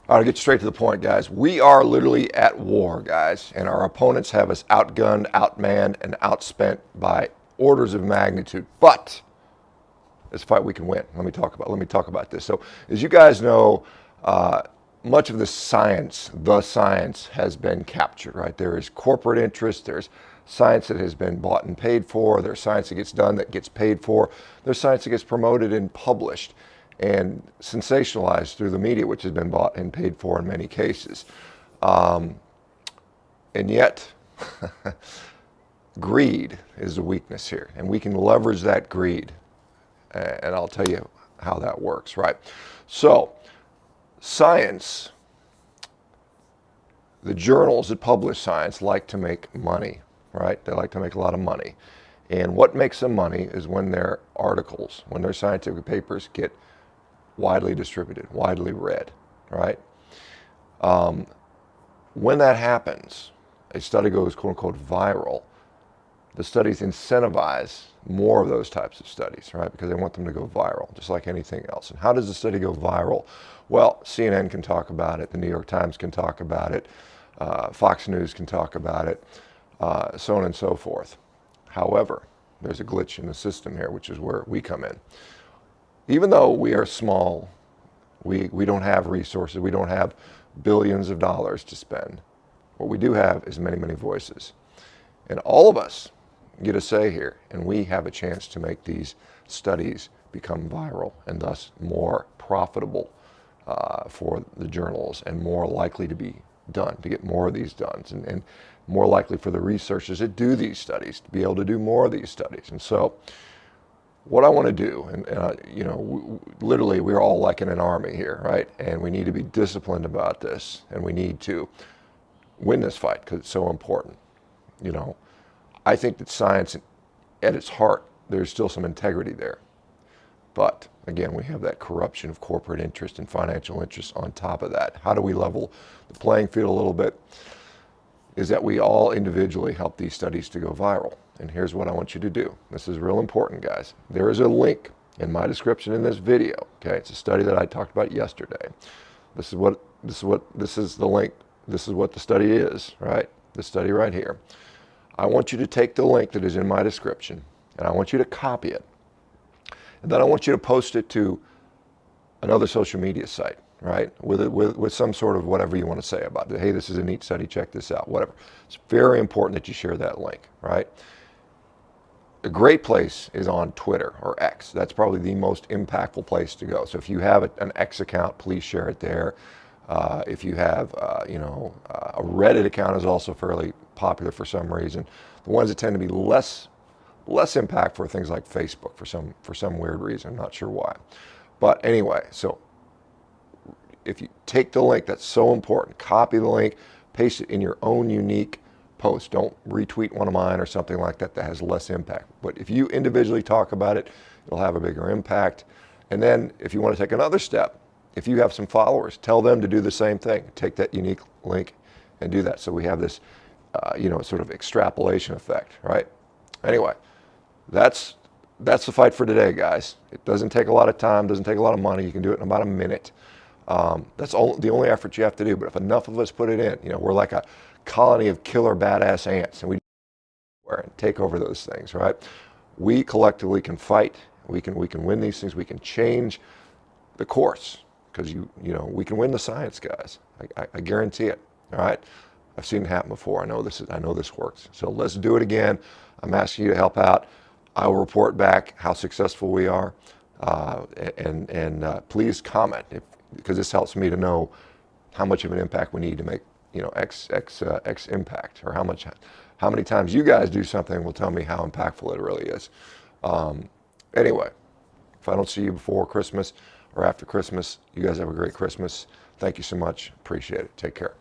All right, I'll get straight to the point, guys. We are literally at war, guys, and our opponents have us outgunned, outmanned, and outspent by orders of magnitude. But this fight we can win. Let me talk about this. So, as you guys know, much of the science has been captured. Right? There is corporate interest. There's science that has been bought and paid for. There's science that gets done that gets paid for. There's science that gets promoted and published and sensationalized through the media, which has been bought and paid for in many cases. And yet, greed is a weakness here, and we can leverage that greed. And I'll tell you how that works, right? So, science, the journals that publish science like to make money, right? They like to make a lot of money. And what makes them money is when their articles, when their scientific papers get widely distributed, widely read, right? When that happens, a study goes quote unquote viral. The studies incentivize more of those types of studies, right? Because they want them to go viral, just like anything else. And how does the study go viral? Well, CNN can talk about it, the New York Times can talk about it, Fox News can talk about it, so on and so forth. However, there's a glitch in the system here, which is where we come in. Even though we are small, we don't have resources, we don't have billions of dollars to spend. What we do have is many, many voices. And all of us get a say here, and we have a chance to make these studies become viral and thus more profitable for the journals and more likely to be done, to get more of these done, and more likely for the researchers that do these studies to be able to do more of these studies. And so, what I want to do, literally we're all like in an army here, right? And we need to be disciplined about this, and we need to win this fight because it's so important. I think that science, at its heart, there's still some integrity there. But again, we have that corruption of corporate interest and financial interest on top of that. How do we level the playing field a little bit? Is that we all individually help these studies to go viral. And here's what I want you to do. This is real important, guys. There is a link in my description in this video. Okay, it's a study that I talked about yesterday. This is the link. This is what the study is, right? The study right here. I want you to take the link that is in my description, and I want you to copy it. And then I want you to post it to another social media site, right? With some sort of whatever you want to say about it. Hey, this is a neat study, check this out, whatever. It's very important that you share that link, right? A great place is on Twitter or X. That's probably the most impactful place to go. So if you have an X account, please share it there. If you have, a Reddit account is also fairly popular for some reason. The ones that tend to be less impactful are things like Facebook for some weird reason. I'm not sure why. But anyway, so if you take the link, that's so important. Copy the link, paste it in your own unique post. Don't retweet one of mine or something like that that has less impact. But if you individually talk about it, it'll have a bigger impact. And then if you want to take another step, if you have some followers, tell them to do the same thing. Take that unique link and do that. So we have this, sort of extrapolation effect, right? Anyway, that's the fight for today, guys. It doesn't take a lot of time, doesn't take a lot of money. You can do it in about a minute. That's the only effort you have to do. But if enough of us put it in, we're like a colony of killer badass ants, and we take over those things, right? We collectively can fight. We can win these things. We can change the course because we can win the science, guys. I guarantee it. All right. I've seen it happen before. I know this works. So let's do it again. I'm asking you to help out. I will report back how successful we are, and please comment because this helps me to know how much of an impact we need to make. X impact, or how many times you guys do something will tell me how impactful it really is. Anyway, if I don't see you before Christmas or after Christmas, you guys have a great Christmas. Thank you so much. Appreciate it. Take care.